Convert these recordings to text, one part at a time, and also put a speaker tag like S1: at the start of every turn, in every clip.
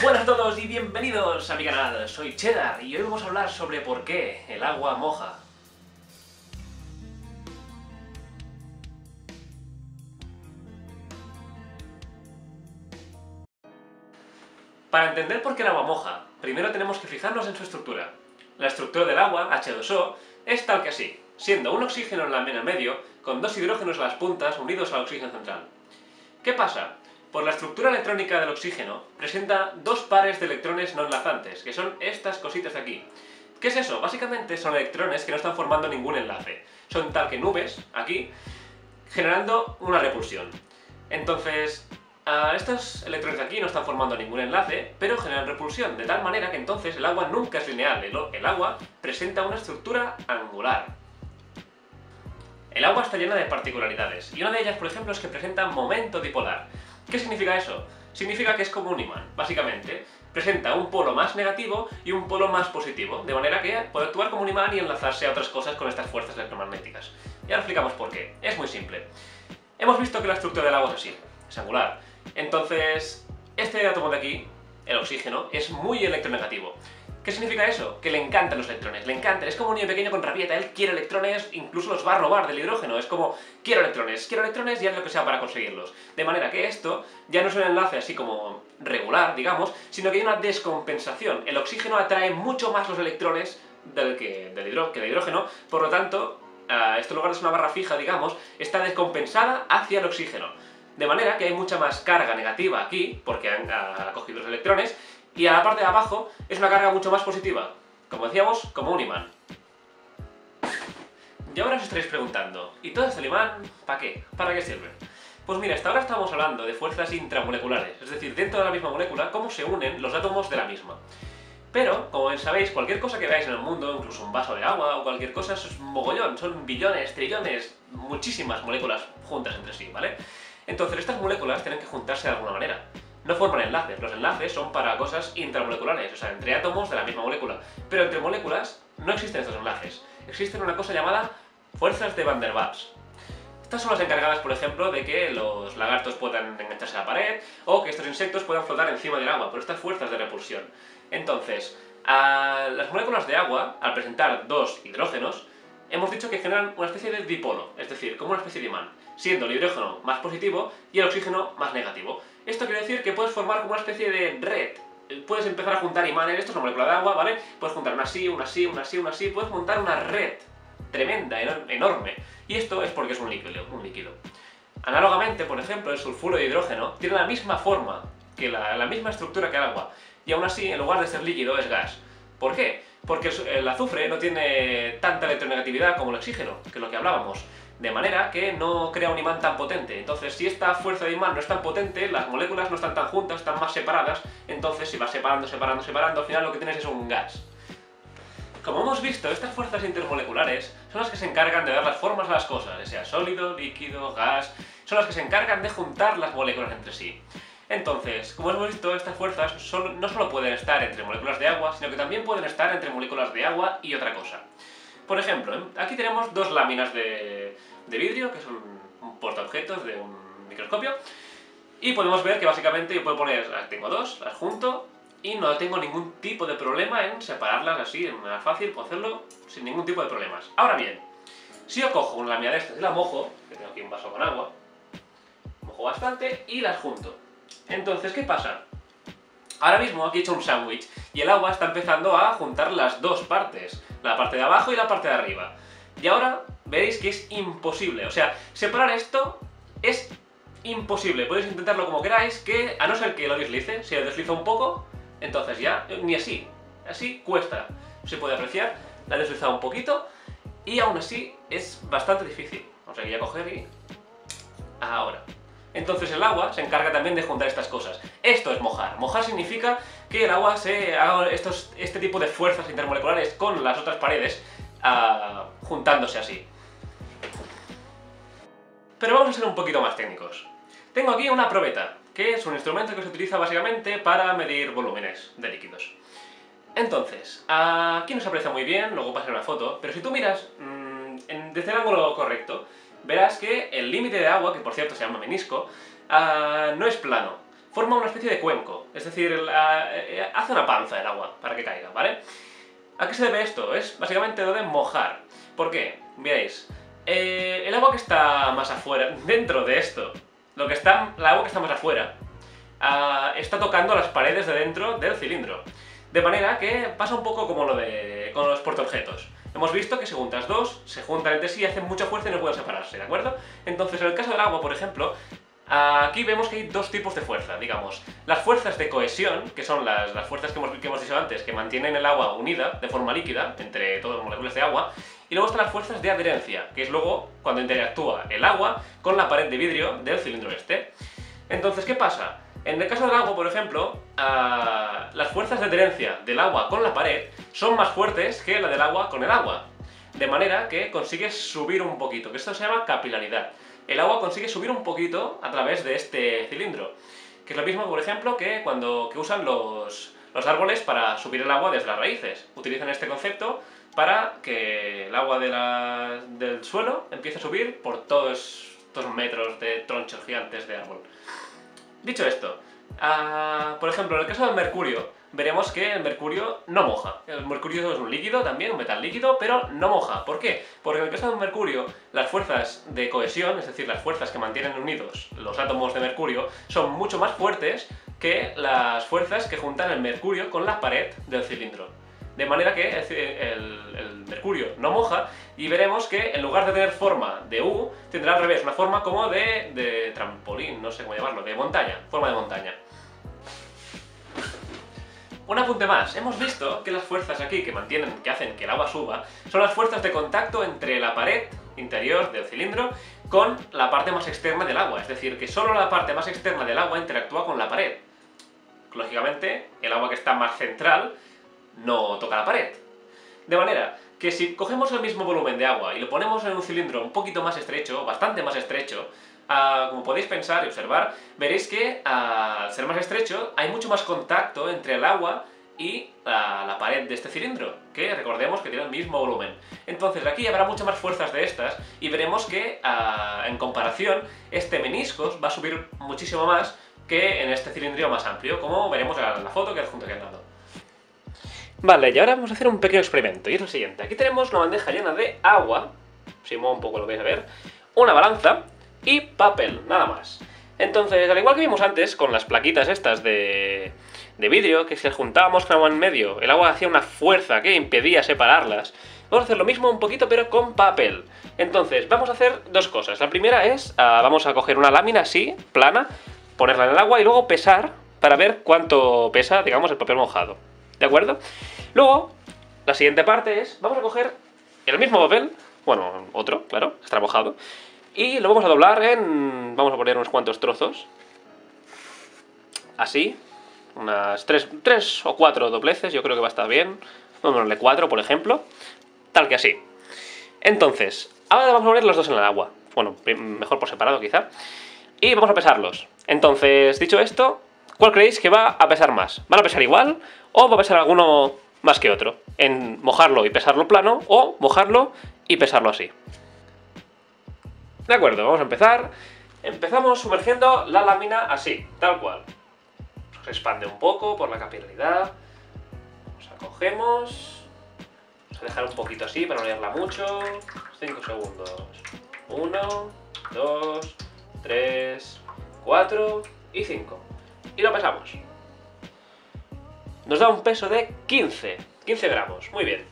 S1: Buenas a todos y bienvenidos a mi canal, soy Cheddar y hoy vamos a hablar sobre por qué el agua moja. Para entender por qué el agua moja, primero tenemos que fijarnos en su estructura. La estructura del agua, H2O, es tal que así, siendo un oxígeno en el medio, con dos hidrógenos a las puntas unidos al oxígeno central. ¿Qué pasa? Por la estructura electrónica del oxígeno, presenta dos pares de electrones no enlazantes, que son estas cositas de aquí. ¿Qué es eso? Básicamente son electrones que no están formando ningún enlace. Son tal que nubes, aquí, generando una repulsión. Entonces, estos electrones de aquí no están formando ningún enlace, pero generan repulsión, de tal manera que entonces el agua nunca es lineal. El agua presenta una estructura angular. El agua está llena de particularidades, y una de ellas, por ejemplo, es que presenta momento dipolar. ¿Qué significa eso? Significa que es como un imán, básicamente. Presenta un polo más negativo y un polo más positivo, de manera que puede actuar como un imán y enlazarse a otras cosas con estas fuerzas electromagnéticas. Y ahora explicamos por qué. Es muy simple. Hemos visto que la estructura del agua es así, es angular. Entonces, este átomo de aquí, el oxígeno, es muy electronegativo. ¿Qué significa eso? Que le encantan los electrones, le encantan, es como un niño pequeño con rabieta, él quiere electrones, incluso los va a robar del hidrógeno, es como, quiero electrones y haz lo que sea para conseguirlos. De manera que esto ya no es un enlace así como regular, digamos, sino que hay una descompensación. El oxígeno atrae mucho más los electrones que el hidrógeno, por lo tanto, esto en lugar de ser una barra fija, digamos, está descompensada hacia el oxígeno. De manera que hay mucha más carga negativa aquí, porque han cogido los electrones, y a la parte de abajo es una carga mucho más positiva, como decíamos, como un imán. Y ahora os estaréis preguntando, ¿y todo este imán para qué? ¿Para qué sirve? Pues mira, hasta ahora estamos hablando de fuerzas intramoleculares, es decir, dentro de la misma molécula, cómo se unen los átomos de la misma. Pero, como bien sabéis, cualquier cosa que veáis en el mundo, incluso un vaso de agua o cualquier cosa, eso es mogollón, son billones, trillones, muchísimas moléculas juntas entre sí, ¿vale? Entonces estas moléculas tienen que juntarse de alguna manera. No forman enlaces, los enlaces son para cosas intramoleculares, o sea, entre átomos de la misma molécula. Pero entre moléculas no existen estos enlaces. Existen una cosa llamada fuerzas de Van der Waals. Estas son las encargadas, por ejemplo, de que los lagartos puedan engancharse a la pared o que estos insectos puedan flotar encima del agua, por estas fuerzas de repulsión. Entonces, las moléculas de agua, al presentar dos hidrógenos, hemos dicho que generan una especie de dipolo, es decir, como una especie de imán, siendo el hidrógeno más positivo y el oxígeno más negativo. Esto quiere decir que puedes formar como una especie de red. Puedes empezar a juntar imanes, esto es una molécula de agua, ¿vale? Puedes juntar una así, una así, una así, una así, puedes montar una red tremenda, enorme. Y esto es porque es un líquido. Análogamente, por ejemplo, el sulfuro de hidrógeno tiene la misma forma, que la misma estructura que el agua, y aún así, en lugar de ser líquido, es gas. ¿Por qué? Porque el azufre no tiene tanta electronegatividad como el oxígeno, que es lo que hablábamos. De manera que no crea un imán tan potente. Entonces, si esta fuerza de imán no es tan potente, las moléculas no están tan juntas, están más separadas, entonces si vas separando, al final lo que tienes es un gas. Como hemos visto, estas fuerzas intermoleculares son las que se encargan de dar las formas a las cosas, ya sea sólido, líquido, gas, son las que se encargan de juntar las moléculas entre sí. Entonces, como hemos visto, estas fuerzas no solo pueden estar entre moléculas de agua, sino que también pueden estar entre moléculas de agua y otra cosa. Por ejemplo, aquí tenemos dos láminas de vidrio, que son un portaobjetos de un microscopio, y podemos ver que básicamente yo puedo poner, tengo dos, las junto, y no tengo ningún tipo de problema en separarlas así, de manera fácil, puedo hacerlo sin ningún tipo de problemas. Ahora bien, si yo cojo una lámina de estas y la mojo, que tengo aquí un vaso con agua, mojo bastante y las junto. Entonces, ¿qué pasa? Ahora mismo aquí he hecho un sándwich y el agua está empezando a juntar las dos partes, la parte de abajo y la parte de arriba. Y ahora veréis que es imposible, o sea, separar esto es imposible. Podéis intentarlo como queráis, que a no ser que lo deslice, si lo deslizo un poco, entonces ya, ni así, así cuesta. Se puede apreciar, la he deslizado un poquito y aún así es bastante difícil. Vamos a ir a coger y... ahora. Entonces el agua se encarga también de juntar estas cosas. Esto es mojar. Mojar significa que el agua se haga este tipo de fuerzas intermoleculares con las otras paredes juntándose así. Pero vamos a ser un poquito más técnicos. Tengo aquí una probeta, que es un instrumento que se utiliza básicamente para medir volúmenes de líquidos. Entonces, aquí no se aprecia muy bien, luego pasaré una foto, pero si tú miras desde el ángulo correcto, verás que el límite de agua, que por cierto se llama menisco, no es plano. forma una especie de cuenco, es decir, hace una panza el agua para que caiga, ¿vale? ¿A qué se debe esto? Es básicamente lo de mojar. ¿Por qué? Veréis, el agua que está más afuera, dentro de esto, la agua que está más afuera, está tocando las paredes de dentro del cilindro. De manera que pasa un poco como con los portaobjetos. Hemos visto que si juntas dos, se juntan entre sí, hacen mucha fuerza y no pueden separarse, ¿de acuerdo? Entonces, en el caso del agua, por ejemplo, aquí vemos que hay dos tipos de fuerza, digamos. Las fuerzas de cohesión, que son las fuerzas que hemos dicho antes, que mantienen el agua unida de forma líquida entre todas las moléculas de agua, y luego están las fuerzas de adherencia, que es luego cuando interactúa el agua con la pared de vidrio del cilindro este. Entonces, ¿qué pasa? En el caso del agua, por ejemplo, las fuerzas de adherencia del agua con la pared son más fuertes que la del agua con el agua. De manera que consigues subir un poquito, que esto se llama capilaridad. El agua consigue subir un poquito a través de este cilindro. Que es lo mismo, por ejemplo, que que usan los árboles para subir el agua desde las raíces. Utilizan este concepto para que el agua del suelo empiece a subir por todos estos metros de tronchos gigantes de árbol. Dicho esto, por ejemplo, en el caso del mercurio, veremos que el mercurio no moja. El mercurio es un líquido también, un metal líquido, pero no moja. ¿Por qué? Porque en el caso del mercurio, las fuerzas de cohesión, es decir, las fuerzas que mantienen unidos los átomos de mercurio, son mucho más fuertes que las fuerzas que juntan el mercurio con la pared del cilindro. De manera que el mercurio no moja y veremos que en lugar de tener forma de U, tendrá al revés, una forma como de trampolín, no sé cómo llamarlo, de montaña, forma de montaña. Un apunte más, hemos visto que las fuerzas aquí que hacen que el agua suba son las fuerzas de contacto entre la pared interior del cilindro con la parte más externa del agua, es decir, que solo la parte más externa del agua interactúa con la pared. Lógicamente, el agua que está más central no toca la pared. De manera que si cogemos el mismo volumen de agua y lo ponemos en un cilindro un poquito más estrecho, bastante más estrecho, como podéis pensar y observar, veréis que al ser más estrecho hay mucho más contacto entre el agua y la pared de este cilindro, que recordemos que tiene el mismo volumen. Entonces aquí habrá muchas más fuerzas de estas y veremos que en comparación este meniscos va a subir muchísimo más que en este cilindro más amplio, como veremos en la foto que adjunto aquí al lado. Vale, y ahora vamos a hacer un pequeño experimento, y es lo siguiente. Aquí tenemos una bandeja llena de agua, si muevo un poco lo vais a ver, una balanza y papel, nada más. Entonces, al igual que vimos antes con las plaquitas estas de vidrio, que si juntábamos con agua en medio, el agua hacía una fuerza que impedía separarlas, vamos a hacer lo mismo un poquito pero con papel. Entonces, vamos a hacer dos cosas. La primera es, vamos a coger una lámina así, plana, ponerla en el agua y luego pesar para ver cuánto pesa, digamos, el papel mojado. ¿De acuerdo? Luego, la siguiente parte es, vamos a coger el mismo papel, bueno, otro, claro, estará mojado, y lo vamos a doblar vamos a poner unos cuantos trozos, así, unas 3 o 4 dobleces, yo creo que va a estar bien, vamos a ponerle 4, por ejemplo, tal que así. Entonces, ahora vamos a poner los dos en el agua, bueno, mejor por separado quizá, y vamos a pesarlos. Entonces, dicho esto, ¿cuál creéis que va a pesar más? ¿Van a pesar igual o va a pesar alguno más que otro? En mojarlo y pesarlo plano o mojarlo y pesarlo así. De acuerdo, vamos a empezar. Empezamos sumergiendo la lámina así, tal cual. Se expande un poco por la capilaridad. Nos acogemos. Vamos a dejar un poquito así para no liarla mucho. 5 segundos. 1, 2, 3, 4 y 5. Y lo pesamos. Nos da un peso de 15 gramos, muy bien.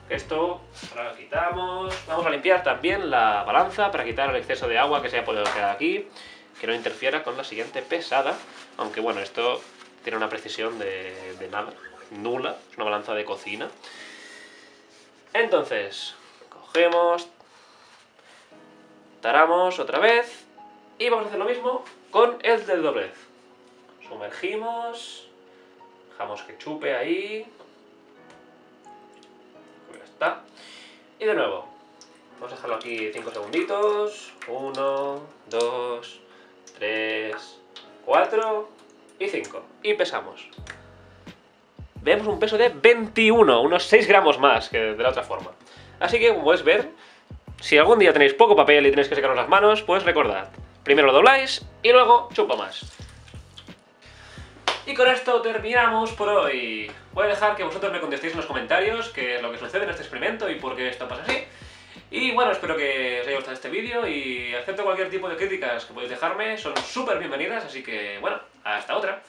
S1: Esto ahora lo quitamos. Vamos a limpiar también la balanza para quitar el exceso de agua que se haya podido quedar aquí, que no interfiera con la siguiente pesada, aunque bueno, esto tiene una precisión de nada, nula, es una balanza de cocina. Entonces, cogemos, taramos otra vez y vamos a hacer lo mismo con el del doblez. Sumergimos, dejamos que chupe ahí, ya está, y de nuevo, vamos a dejarlo aquí 5 segunditos, 1, 2, 3, 4 y 5, y pesamos. Vemos un peso de 21, unos 6 gramos más que de la otra forma. Así que, como podéis ver, si algún día tenéis poco papel y tenéis que secaros las manos, pues recordad, primero lo dobláis y luego chupa más. Y con esto terminamos por hoy. Voy a dejar que vosotros me contestéis en los comentarios qué es lo que sucede en este experimento y por qué esto pasa así. Y bueno, espero que os haya gustado este vídeo y acepto cualquier tipo de críticas que podéis dejarme, son súper bienvenidas, así que bueno, hasta otra.